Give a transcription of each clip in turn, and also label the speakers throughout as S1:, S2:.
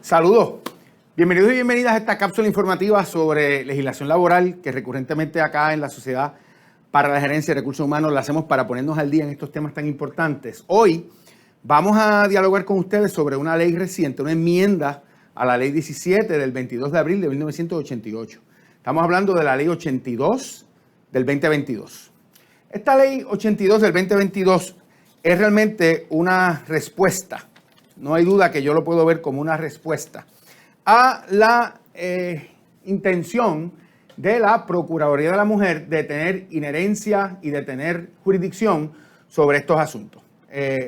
S1: Saludos. Bienvenidos y bienvenidas a esta cápsula informativa sobre legislación laboral que recurrentemente acá en la Sociedad para la Gerencia de Recursos Humanos la hacemos para ponernos al día en estos temas tan importantes. Hoy vamos a dialogar con ustedes sobre una ley reciente, una enmienda a la Ley 17 del 22 de abril de 1988. Estamos hablando de la Ley 82 del 2022. Esta Ley 82 del 2022 es realmente una respuesta. No hay duda que yo lo puedo ver como una respuesta a la intención de la Procuraduría de la Mujer de tener inherencia y de tener jurisdicción sobre estos asuntos.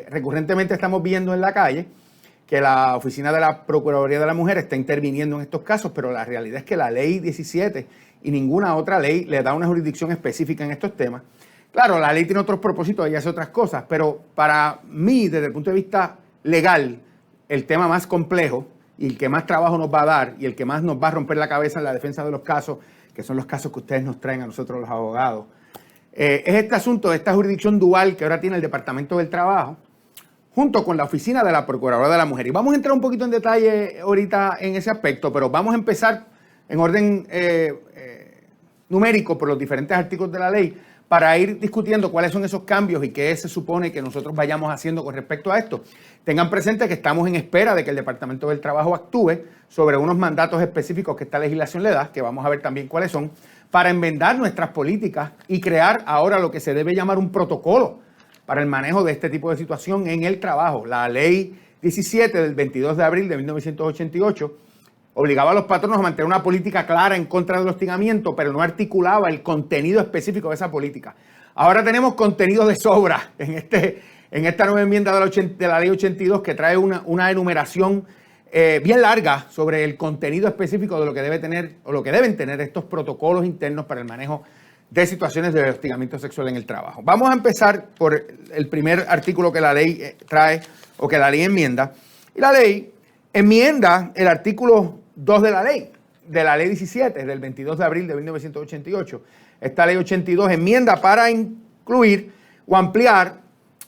S1: Recurrentemente estamos viendo en la calle que la Oficina de la Procuraduría de la Mujer está interviniendo en estos casos, pero la realidad es que la Ley 17 y ninguna otra ley le da una jurisdicción específica en estos temas. Claro, la ley tiene otros propósitos y hace otras cosas, pero para mí, desde el punto de vista legal, el tema más complejo y el que más trabajo nos va a dar y el que más nos va a romper la cabeza en la defensa de los casos, que son los casos que ustedes nos traen a nosotros los abogados, es este asunto de esta jurisdicción dual que ahora tiene el Departamento del Trabajo, junto con la Oficina de la Procuradora de la Mujer. Y vamos a entrar un poquito en detalle ahorita en ese aspecto, pero vamos a empezar en orden numérico por los diferentes artículos de la ley, para ir discutiendo cuáles son esos cambios y qué se supone que nosotros vayamos haciendo con respecto a esto. Tengan presente que estamos en espera de que el Departamento del Trabajo actúe sobre unos mandatos específicos que esta legislación le da, que vamos a ver también cuáles son, para enmendar nuestras políticas y crear ahora lo que se debe llamar un protocolo para el manejo de este tipo de situación en el trabajo. La Ley 17 del 22 de abril de 1988 obligaba a los patronos a mantener una política clara en contra del hostigamiento, pero no articulaba el contenido específico de esa política. Ahora tenemos contenido de sobra en esta nueva enmienda de la Ley 82, que trae una enumeración bien larga sobre el contenido específico de lo que debe tener o lo que deben tener estos protocolos internos para el manejo de situaciones de hostigamiento sexual en el trabajo. Vamos a empezar por el primer artículo que la ley trae o que la ley enmienda. Y la ley enmienda el artículo 2 de la ley 17 del 22 de abril de 1988. Esta ley 82 enmienda para incluir o ampliar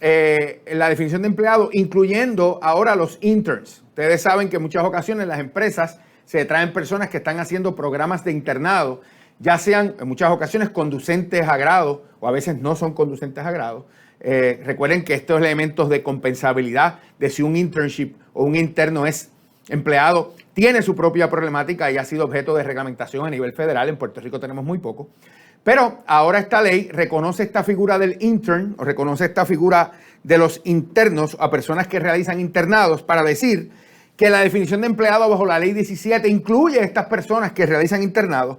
S1: la definición de empleado, incluyendo ahora los interns. Ustedes saben que en muchas ocasiones las empresas se traen personas que están haciendo programas de internado, ya sean en muchas ocasiones conducentes a grado o a veces no son conducentes a grado. Recuerden que estos elementos de compensabilidad de si un internship o un interno es empleado tiene su propia problemática y ha sido objeto de reglamentación a nivel federal. En Puerto Rico tenemos muy poco. Pero ahora esta ley reconoce esta figura del intern o reconoce esta figura de los internos a personas que realizan internados para decir que la definición de empleado bajo la Ley 17 incluye a estas personas que realizan internados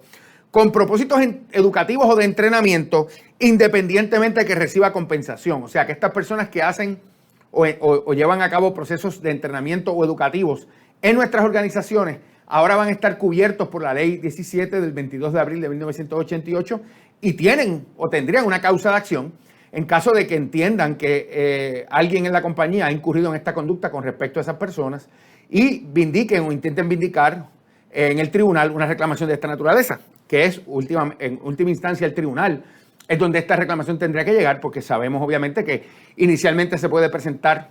S1: con propósitos educativos o de entrenamiento independientemente de que reciba compensación. O sea, que estas personas que hacen o llevan a cabo procesos de entrenamiento o educativos en nuestras organizaciones ahora van a estar cubiertos por la Ley 17 del 22 de abril de 1988 y tienen o tendrían una causa de acción en caso de que entiendan que alguien en la compañía ha incurrido en esta conducta con respecto a esas personas y vindiquen o intenten vindicar en el tribunal una reclamación de esta naturaleza, que es en última instancia el tribunal es donde esta reclamación tendría que llegar, porque sabemos obviamente que inicialmente se puede presentar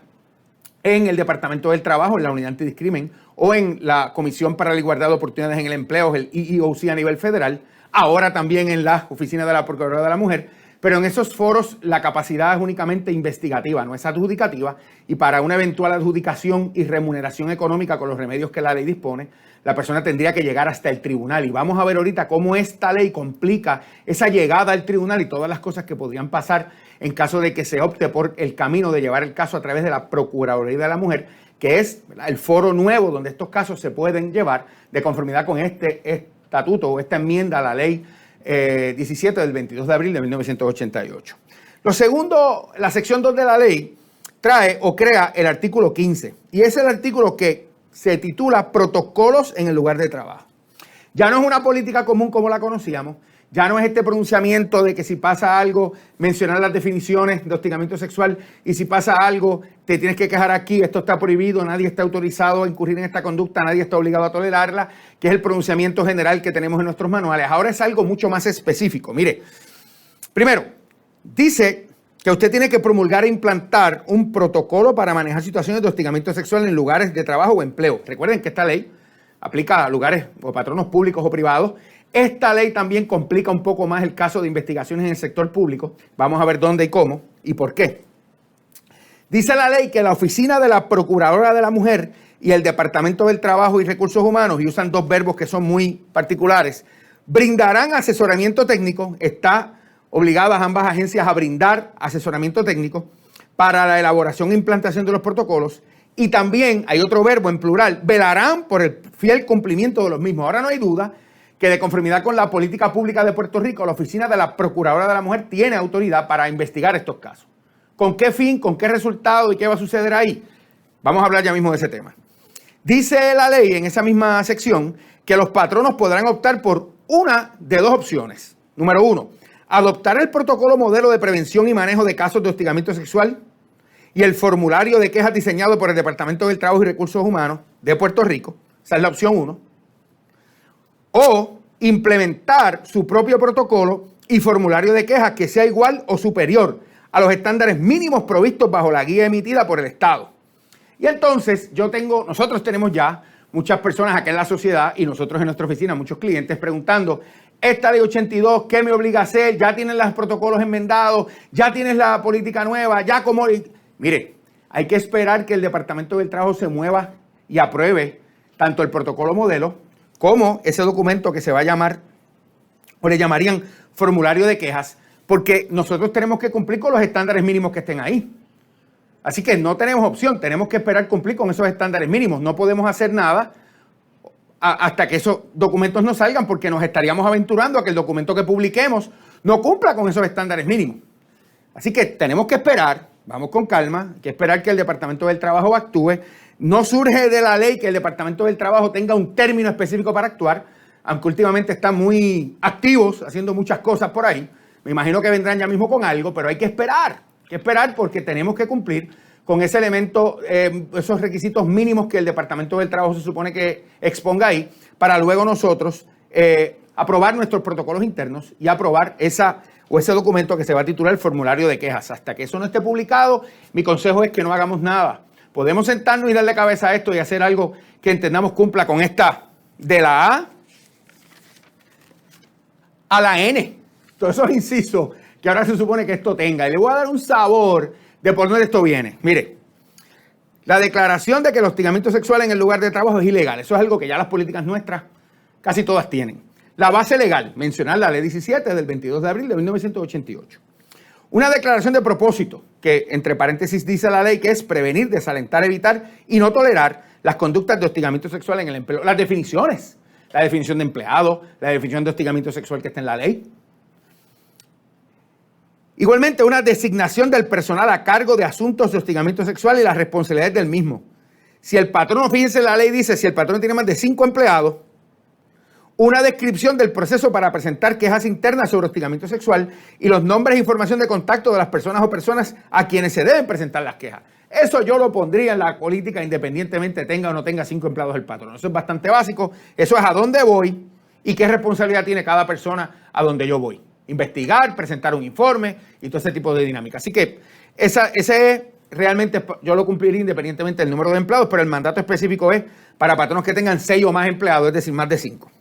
S1: en el Departamento del Trabajo, en la Unidad Antidiscrimen, o en la Comisión para la Igualdad de Oportunidades en el Empleo, el EEOC a nivel federal, ahora también en la Oficina de la Procuradora de la Mujer, pero en esos foros la capacidad es únicamente investigativa, no es adjudicativa, y para una eventual adjudicación y remuneración económica con los remedios que la ley dispone, la persona tendría que llegar hasta el tribunal. Y vamos a ver ahorita cómo esta ley complica esa llegada al tribunal y todas las cosas que podrían pasar en caso de que se opte por el camino de llevar el caso a través de la Procuraduría de la Mujer, que es el foro nuevo donde estos casos se pueden llevar de conformidad con este estatuto o esta enmienda a la Ley 17 del 22 de abril de 1988. Lo segundo, la sección 2 de la ley trae o crea el artículo 15 y es el artículo que se titula Protocolos en el lugar de trabajo. Ya no es una política común como la conocíamos, ya no es este pronunciamiento de que si pasa algo, mencionar las definiciones de hostigamiento sexual y si pasa algo, te tienes que quejar aquí, esto está prohibido, nadie está autorizado a incurrir en esta conducta, nadie está obligado a tolerarla, que es el pronunciamiento general que tenemos en nuestros manuales. Ahora es algo mucho más específico. Mire, primero, dice que usted tiene que promulgar e implantar un protocolo para manejar situaciones de hostigamiento sexual en lugares de trabajo o empleo. Recuerden que esta ley aplica a lugares o patronos públicos o privados. Esta ley también complica un poco más el caso de investigaciones en el sector público. Vamos a ver dónde y cómo y por qué. Dice la ley que la Oficina de la Procuradora de la Mujer y el Departamento del Trabajo y Recursos Humanos, y usan dos verbos que son muy particulares, brindarán asesoramiento técnico. Está obligadas ambas agencias a brindar asesoramiento técnico para la elaboración e implantación de los protocolos. Y también, hay otro verbo en plural, velarán por el fiel cumplimiento de los mismos. Ahora no hay duda que de conformidad con la política pública de Puerto Rico, la Oficina de la Procuradora de la Mujer tiene autoridad para investigar estos casos. ¿Con qué fin, con qué resultado y qué va a suceder ahí? Vamos a hablar ya mismo de ese tema. Dice la ley en esa misma sección que los patronos podrán optar por una de dos opciones. Número uno, adoptar el protocolo modelo de prevención y manejo de casos de hostigamiento sexual y el formulario de quejas diseñado por el Departamento del Trabajo y Recursos Humanos de Puerto Rico. Esa es la opción uno. O implementar su propio protocolo y formulario de quejas que sea igual o superior a los estándares mínimos provistos bajo la guía emitida por el Estado. Y entonces nosotros tenemos ya muchas personas acá en la sociedad y nosotros en nuestra oficina, muchos clientes preguntando, esta ley 82, ¿qué me obliga a hacer? Ya tienen los protocolos enmendados, ya tienes la política nueva, ya como... Mire, hay que esperar que el Departamento del Trabajo se mueva y apruebe tanto el protocolo modelo como ese documento que se va a llamar, o le llamarían formulario de quejas, porque nosotros tenemos que cumplir con los estándares mínimos que estén ahí. Así que no tenemos opción, tenemos que esperar cumplir con esos estándares mínimos. No podemos hacer nada hasta que esos documentos no salgan, porque nos estaríamos aventurando a que el documento que publiquemos no cumpla con esos estándares mínimos. Así que tenemos que esperar, vamos con calma, hay que esperar que el Departamento del Trabajo actúe. No surge de la ley que el Departamento del Trabajo tenga un término específico para actuar, aunque últimamente están muy activos haciendo muchas cosas por ahí. Me imagino que vendrán ya mismo con algo, pero hay que esperar porque tenemos que cumplir con ese elemento, esos requisitos mínimos que el Departamento del Trabajo se supone que exponga ahí, para luego nosotros aprobar nuestros protocolos internos y aprobar ese documento que se va a titular el formulario de quejas. Hasta que eso no esté publicado, mi consejo es que no hagamos nada. Podemos sentarnos y darle cabeza a esto y hacer algo que entendamos cumpla con esta de la A a la N. Todos esos incisos que ahora se supone que esto tenga. Y le voy a dar un sabor de por dónde esto viene. Mire, la declaración de que el hostigamiento sexual en el lugar de trabajo es ilegal. Eso es algo que ya las políticas nuestras casi todas tienen. La base legal, mencionar la ley 17 del 22 de abril de 1988. Una declaración de propósito que, entre paréntesis, dice la ley que es prevenir, desalentar, evitar y no tolerar las conductas de hostigamiento sexual en el empleo. Las definiciones, la definición de empleado, la definición de hostigamiento sexual que está en la ley. Igualmente, una designación del personal a cargo de asuntos de hostigamiento sexual y las responsabilidades del mismo. Si el patrón, fíjense, la ley dice, si el patrón tiene más de 5 empleados, una descripción del proceso para presentar quejas internas sobre hostigamiento sexual y los nombres e información de contacto de las personas o personas a quienes se deben presentar las quejas. Eso yo lo pondría en la política independientemente tenga o no tenga 5 empleados el patrón. Eso es bastante básico. Eso es a dónde voy y qué responsabilidad tiene cada persona a donde yo voy. Investigar, presentar un informe y todo ese tipo de dinámica. Así que ese realmente yo lo cumpliría independientemente del número de empleados, pero el mandato específico es para patronos que tengan 6 o más empleados, es decir, más de 5.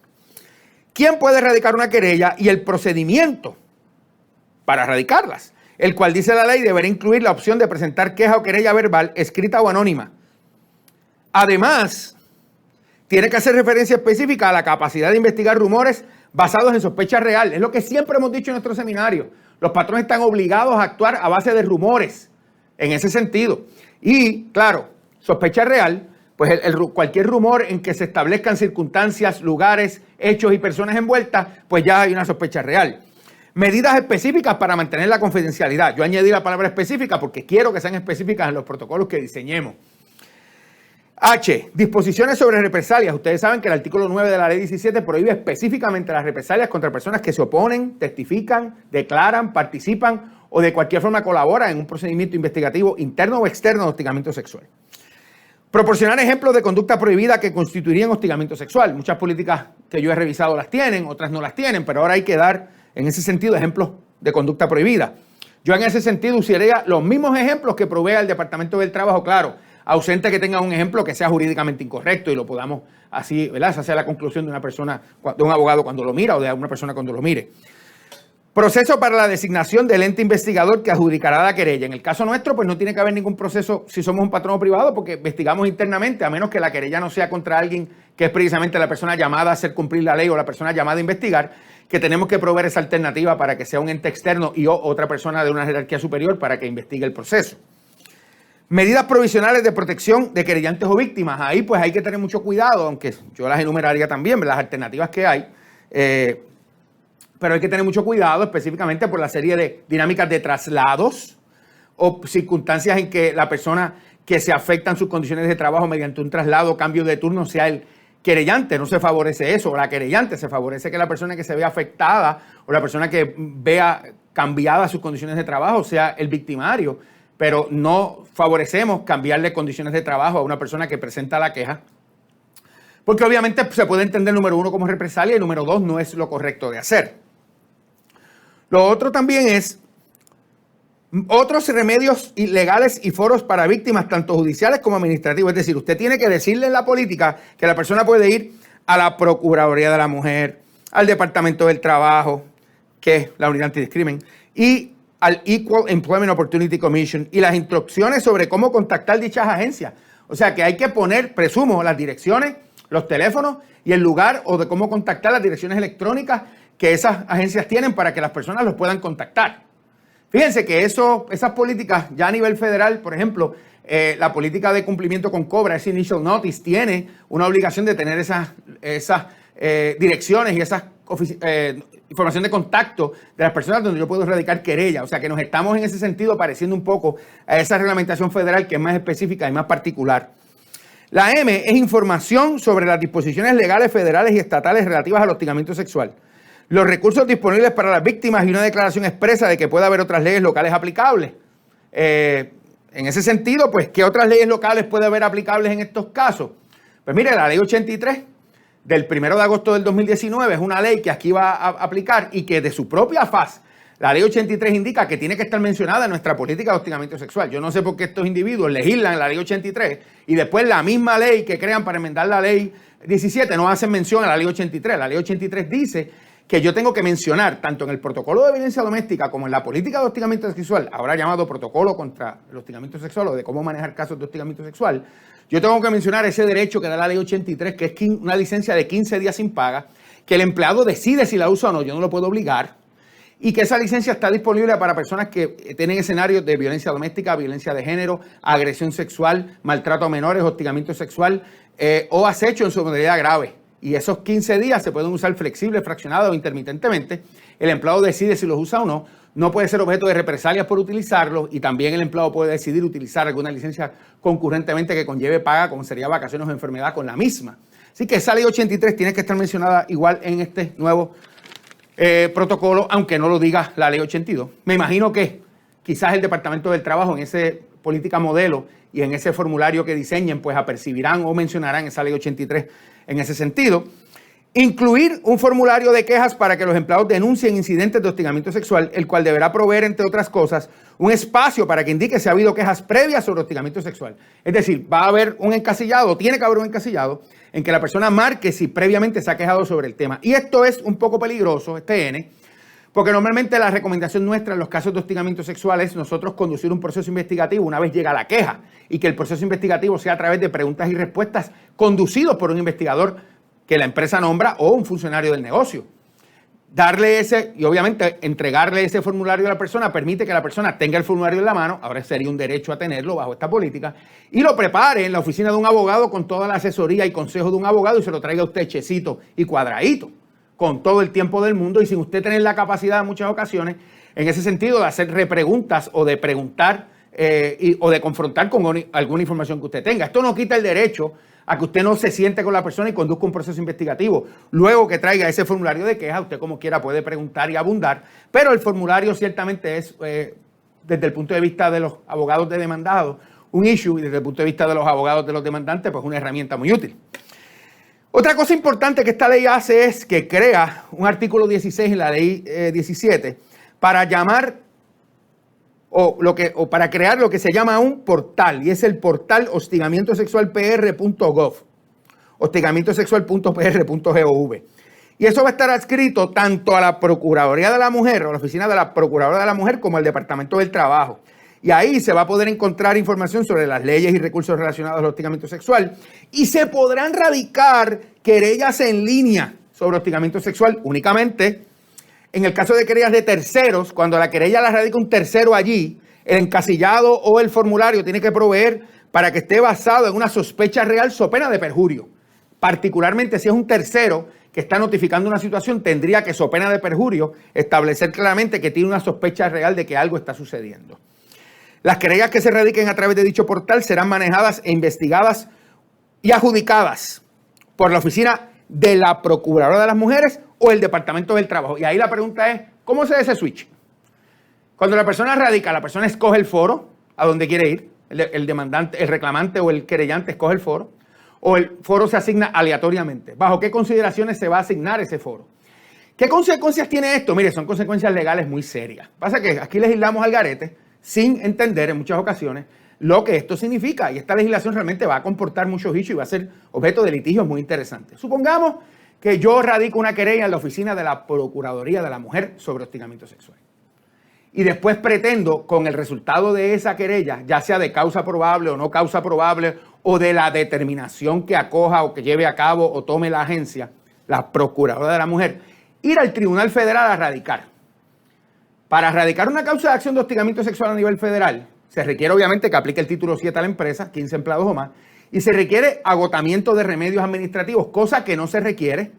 S1: ¿Quién puede radicar una querella y el procedimiento para radicarlas? El cual, dice la ley, deberá incluir la opción de presentar queja o querella verbal, escrita o anónima. Además, tiene que hacer referencia específica a la capacidad de investigar rumores basados en sospecha real. Es lo que siempre hemos dicho en nuestro seminario. Los patrones están obligados a actuar a base de rumores, en ese sentido. Y, claro, sospecha real, pues cualquier rumor en que se establezcan circunstancias, lugares, hechos y personas envueltas, pues ya hay una sospecha real. Medidas específicas para mantener la confidencialidad. Yo añadí la palabra específica porque quiero que sean específicas en los protocolos que diseñemos. H, disposiciones sobre represalias. Ustedes saben que el artículo 9 de la ley 17 prohíbe específicamente las represalias contra personas que se oponen, testifican, declaran, participan o de cualquier forma colaboran en un procedimiento investigativo interno o externo de hostigamiento sexual. Proporcionar ejemplos de conducta prohibida que constituirían hostigamiento sexual. Muchas políticas que yo he revisado las tienen, otras no las tienen, pero ahora hay que dar, en ese sentido, ejemplos de conducta prohibida. Yo en ese sentido usaría los mismos ejemplos que provea el Departamento del Trabajo, claro, ausente que tenga un ejemplo que sea jurídicamente incorrecto y lo podamos así, ¿verdad? Esa sea la conclusión de una persona, de un abogado cuando lo mira o de una persona cuando lo mire. Proceso para la designación del ente investigador que adjudicará la querella. En el caso nuestro, pues no tiene que haber ningún proceso si somos un patrono privado porque investigamos internamente, a menos que la querella no sea contra alguien que es precisamente la persona llamada a hacer cumplir la ley o la persona llamada a investigar, que tenemos que proveer esa alternativa para que sea un ente externo y otra persona de una jerarquía superior para que investigue el proceso. Medidas provisionales de protección de querellantes o víctimas. Ahí pues hay que tener mucho cuidado, aunque yo las enumeraría también, las alternativas que hay. Pero hay que tener mucho cuidado específicamente por la serie de dinámicas de traslados o circunstancias en que la persona que se afectan sus condiciones de trabajo mediante un traslado o cambio de turno sea el querellante. No se favorece eso, la querellante. Se favorece que la persona que se vea afectada o la persona que vea cambiadas sus condiciones de trabajo sea el victimario. Pero no favorecemos cambiarle condiciones de trabajo a una persona que presenta la queja. Porque obviamente se puede entender, número uno, como represalia y número dos, no es lo correcto de hacer. Lo otro también es otros remedios legales y foros para víctimas, tanto judiciales como administrativos. Es decir, usted tiene que decirle en la política que la persona puede ir a la Procuraduría de la Mujer, al Departamento del Trabajo, que es la unidad antidiscrimen, y al Equal Employment Opportunity Commission, y las instrucciones sobre cómo contactar dichas agencias. O sea que hay que poner, presumo, las direcciones, los teléfonos y el lugar o de cómo contactar las direcciones electrónicas que esas agencias tienen para que las personas los puedan contactar. Fíjense que esas políticas ya a nivel federal, por ejemplo, la política de cumplimiento con cobra, ese initial notice, tiene una obligación de tener esas direcciones y esas información de contacto de las personas donde yo puedo radicar querella. O sea que nos estamos en ese sentido pareciendo un poco a esa reglamentación federal que es más específica y más particular. La M es información sobre las disposiciones legales federales y estatales relativas al hostigamiento sexual, los recursos disponibles para las víctimas y una declaración expresa de que pueda haber otras leyes locales aplicables. En ese sentido, pues, ¿qué otras leyes locales puede haber aplicables en estos casos? Pues mire, la ley 83 del 1 de agosto del 2019 es una ley que aquí va a aplicar y que de su propia faz, la ley 83 indica que tiene que estar mencionada en nuestra política de hostigamiento sexual. Yo no sé por qué estos individuos legislan la ley 83 y después la misma ley que crean para enmendar la ley 17 no hacen mención a la ley 83. La ley 83 dice que yo tengo que mencionar, tanto en el protocolo de violencia doméstica como en la política de hostigamiento sexual, ahora llamado protocolo contra el hostigamiento sexual o de cómo manejar casos de hostigamiento sexual, yo tengo que mencionar ese derecho que da la ley 83, que es una licencia de 15 días sin paga, que el empleado decide si la usa o no, yo no lo puedo obligar, y que esa licencia está disponible para personas que tienen escenarios de violencia doméstica, violencia de género, agresión sexual, maltrato a menores, hostigamiento sexual o acecho en su modalidad grave. Y esos 15 días se pueden usar flexible, fraccionado o intermitentemente. El empleado decide si los usa o no. No puede ser objeto de represalias por utilizarlos y también el empleado puede decidir utilizar alguna licencia concurrentemente que conlleve paga, como sería vacaciones o enfermedad, con la misma. Así que esa ley 83 tiene que estar mencionada igual en este nuevo protocolo, aunque no lo diga la ley 82. Me imagino que quizás el Departamento del Trabajo en ese política modelo y en ese formulario que diseñen, pues apercibirán o mencionarán esa ley 83 en ese sentido. Incluir un formulario de quejas para que los empleados denuncien incidentes de hostigamiento sexual, el cual deberá proveer, entre otras cosas, un espacio para que indique si ha habido quejas previas sobre hostigamiento sexual. Es decir, va a haber un encasillado, tiene que haber un encasillado en que la persona marque si previamente se ha quejado sobre el tema. Y esto es un poco peligroso, este N, porque normalmente la recomendación nuestra en los casos de hostigamiento sexual es nosotros conducir un proceso investigativo una vez llega la queja y que el proceso investigativo sea a través de preguntas y respuestas conducidos por un investigador que la empresa nombra o un funcionario del negocio. Darle ese, y obviamente entregarle ese formulario a la persona permite que la persona tenga el formulario en la mano, ahora sería un derecho a tenerlo bajo esta política, y lo prepare en la oficina de un abogado con toda la asesoría y consejo de un abogado y se lo traiga a usted hechecito y cuadradito, con todo el tiempo del mundo y sin usted tener la capacidad en muchas ocasiones, en ese sentido, de hacer repreguntas o de preguntar o de confrontar con alguna información que usted tenga. Esto no quita el derecho a que usted no se siente con la persona y conduzca un proceso investigativo. Luego que traiga ese formulario de queja, usted como quiera puede preguntar y abundar, pero el formulario ciertamente es, desde el punto de vista de los abogados de demandados, un issue, y desde el punto de vista de los abogados de los demandantes, pues una herramienta muy útil. Otra cosa importante que esta ley hace es que crea un artículo 16 en la ley 17 para llamar o para crear lo que se llama un portal, y es el portal hostigamientosexualpr.gov, hostigamientosexual.pr.gov. Y eso va a estar adscrito tanto a la Procuraduría de la Mujer, o a la Oficina de la Procuradora de la Mujer, como al Departamento del Trabajo. Y ahí se va a poder encontrar información sobre las leyes y recursos relacionados al hostigamiento sexual. Y se podrán radicar querellas en línea sobre hostigamiento sexual únicamente. En el caso de querellas de terceros, cuando la querella la radica un tercero allí, el encasillado o el formulario tiene que proveer para que esté basado en una sospecha real so pena de perjurio. Particularmente si es un tercero que está notificando una situación, tendría que so pena de perjurio establecer claramente que tiene una sospecha real de que algo está sucediendo. Las querellas que se radiquen a través de dicho portal serán manejadas e investigadas y adjudicadas por la Oficina de la Procuradora de las Mujeres o el Departamento del Trabajo. Y ahí la pregunta es, ¿cómo se hace ese switch? Cuando la persona radica, la persona escoge el foro a donde quiere ir, el demandante, el reclamante o el querellante escoge el foro, o el foro se asigna aleatoriamente. ¿Bajo qué consideraciones se va a asignar ese foro? ¿Qué consecuencias tiene esto? Mire, son consecuencias legales muy serias. Pasa que aquí legislamos al garete sin entender en muchas ocasiones lo que esto significa. Y esta legislación realmente va a comportar muchos issues y va a ser objeto de litigios muy interesantes. Supongamos que yo radico una querella en la Oficina de la Procuraduría de la Mujer sobre hostigamiento sexual. Y después pretendo, con el resultado de esa querella, ya sea de causa probable o no causa probable, o de la determinación que acoja o que lleve a cabo o tome la agencia, la Procuradora de la Mujer, ir al Tribunal Federal a radicar. Para radicar una causa de acción de hostigamiento sexual a nivel federal, se requiere obviamente que aplique el título 7 a la empresa, 15 empleados o más, y se requiere agotamiento de remedios administrativos, cosa que no se requiere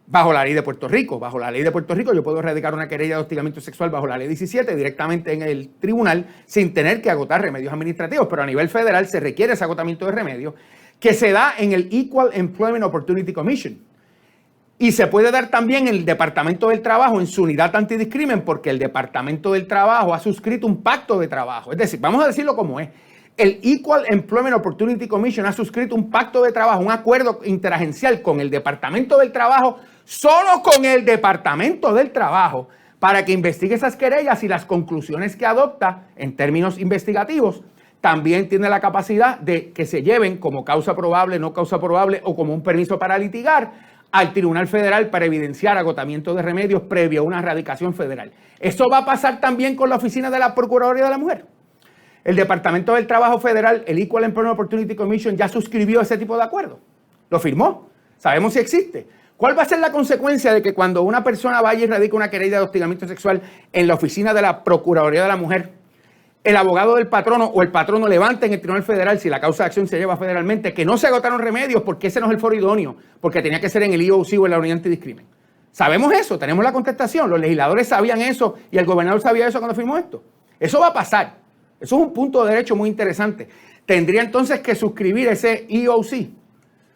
S1: bajo la ley de Puerto Rico. Bajo la ley de Puerto Rico yo puedo radicar una querella de hostigamiento sexual bajo la ley 17 directamente en el tribunal sin tener que agotar remedios administrativos, pero a nivel federal se requiere ese agotamiento de remedios que se da en el Equal Employment Opportunity Commission. Y se puede dar también en el Departamento del Trabajo en su unidad antidiscrimen porque el Departamento del Trabajo ha suscrito un pacto de trabajo. Es decir, vamos a decirlo como es. El Equal Employment Opportunity Commission ha suscrito un pacto de trabajo, un acuerdo interagencial con el Departamento del Trabajo, solo con el Departamento del Trabajo, para que investigue esas querellas y las conclusiones que adopta en términos investigativos. También tiene la capacidad de que se lleven como causa probable, no causa probable o como un permiso para litigar al Tribunal Federal para evidenciar agotamiento de remedios previo a una radicación federal. Eso va a pasar también con la Oficina de la Procuraduría de la Mujer. El Departamento del Trabajo Federal, el Equal Employment Opportunity Commission, ya suscribió ese tipo de acuerdo. Lo firmó. Sabemos si existe. ¿Cuál va a ser la consecuencia de que cuando una persona vaya y radica una querella de hostigamiento sexual en la Oficina de la Procuraduría de la Mujer, el abogado del patrono o el patrono levante en el Tribunal Federal, si la causa de acción se lleva federalmente, que no se agotaron remedios porque ese no es el foro idóneo, porque tenía que ser en el EOC o en la unidad antidiscrimen? Sabemos eso, tenemos la contestación, los legisladores sabían eso y el gobernador sabía eso cuando firmó esto. Eso va a pasar, eso es un punto de derecho muy interesante. Tendría entonces que suscribir ese EOC,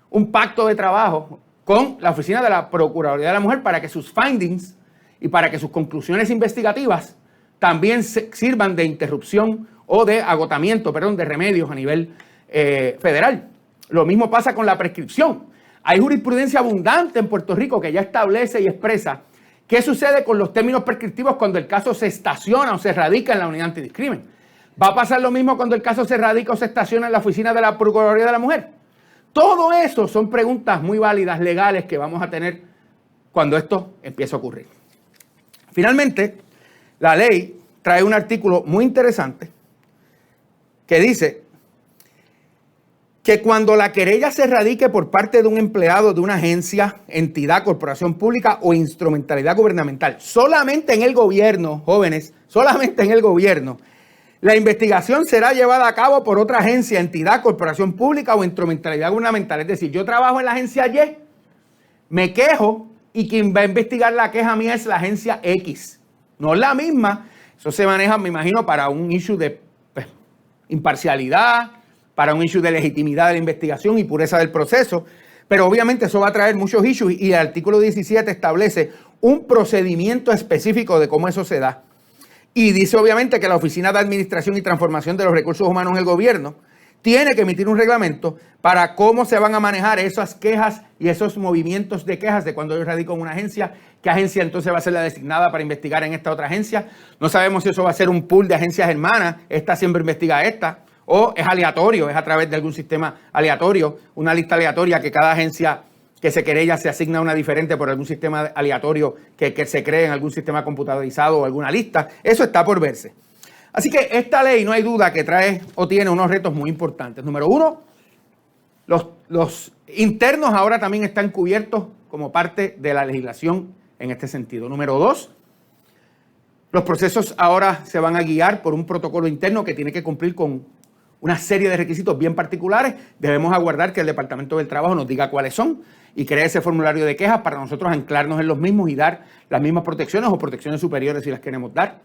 S1: un pacto de trabajo con la Oficina de la Procuraduría de la Mujer para que sus findings y para que sus conclusiones investigativas también sirvan de interrupción o de agotamiento, de remedios a nivel federal. Lo mismo pasa con la prescripción. Hay jurisprudencia abundante en Puerto Rico que ya establece y expresa qué sucede con los términos prescriptivos cuando el caso se estaciona o se radica en la unidad antidiscrimen. ¿Va a pasar lo mismo cuando el caso se radica o se estaciona en la Oficina de la Procuraduría de la Mujer? Todo eso son preguntas muy válidas, legales, que vamos a tener cuando esto empiece a ocurrir. Finalmente, la ley trae un artículo muy interesante que dice que cuando la querella se radique por parte de un empleado de una agencia, entidad, corporación pública o instrumentalidad gubernamental, solamente en el gobierno, jóvenes, solamente en el gobierno, la investigación será llevada a cabo por otra agencia, entidad, corporación pública o instrumentalidad gubernamental. Es decir, yo trabajo en la agencia Y, me quejo y quien va a investigar la queja mía es la agencia X. No es la misma, eso se maneja, me imagino, para un issue de imparcialidad, para un issue de legitimidad de la investigación y pureza del proceso, pero obviamente eso va a traer muchos issues y el artículo 17 establece un procedimiento específico de cómo eso se da. Y dice obviamente que la Oficina de Administración y Transformación de los Recursos Humanos del Gobierno tiene que emitir un reglamento para cómo se van a manejar esas quejas y esos movimientos de quejas de cuando yo radico en una agencia, qué agencia entonces va a ser la designada para investigar en esta otra agencia. No sabemos si eso va a ser un pool de agencias hermanas, esta siempre investiga esta, o es aleatorio, es a través de algún sistema aleatorio, una lista aleatoria que cada agencia que se querella se asigna una diferente por algún sistema aleatorio que se cree en algún sistema computadorizado o alguna lista. Eso está por verse. Así que esta ley, no hay duda que trae o tiene unos retos muy importantes. Número uno, los internos ahora también están cubiertos como parte de la legislación en este sentido. Número dos, los procesos ahora se van a guiar por un protocolo interno que tiene que cumplir con una serie de requisitos bien particulares. Debemos aguardar que el Departamento del Trabajo nos diga cuáles son y cree ese formulario de quejas para nosotros anclarnos en los mismos y dar las mismas protecciones o protecciones superiores si las queremos dar.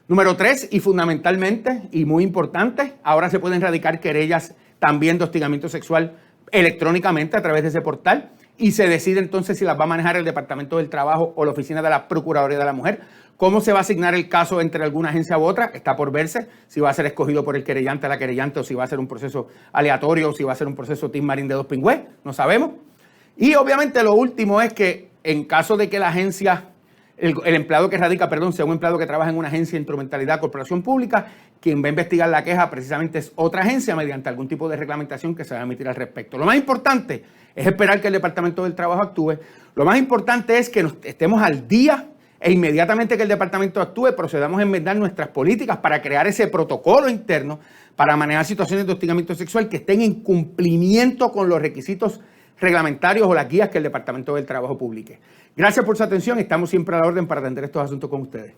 S1: Número 3, y fundamentalmente y muy importante, ahora se pueden radicar querellas también de hostigamiento sexual electrónicamente a través de ese portal y se decide entonces si las va a manejar el Departamento del Trabajo o la Oficina de la Procuraduría de la Mujer. ¿Cómo se va a asignar el caso entre alguna agencia u otra? Está por verse si va a ser escogido por el querellante a la querellante o si va a ser un proceso aleatorio o si va a ser un proceso Team Marín de dos pingües, no sabemos. Y obviamente lo último es que en caso de que la agencia, el empleado que radica, sea un empleado que trabaja en una agencia de instrumentalidad, corporación pública, quien va a investigar la queja precisamente es otra agencia mediante algún tipo de reglamentación que se va a emitir al respecto. Lo más importante es esperar que el Departamento del Trabajo actúe. Lo más importante es que estemos al día e inmediatamente que el departamento actúe, procedamos a enmendar nuestras políticas para crear ese protocolo interno para manejar situaciones de hostigamiento sexual que estén en cumplimiento con los requisitos reglamentarios o las guías que el Departamento del Trabajo publique. Gracias por su atención. Estamos siempre a la orden para atender estos asuntos con ustedes.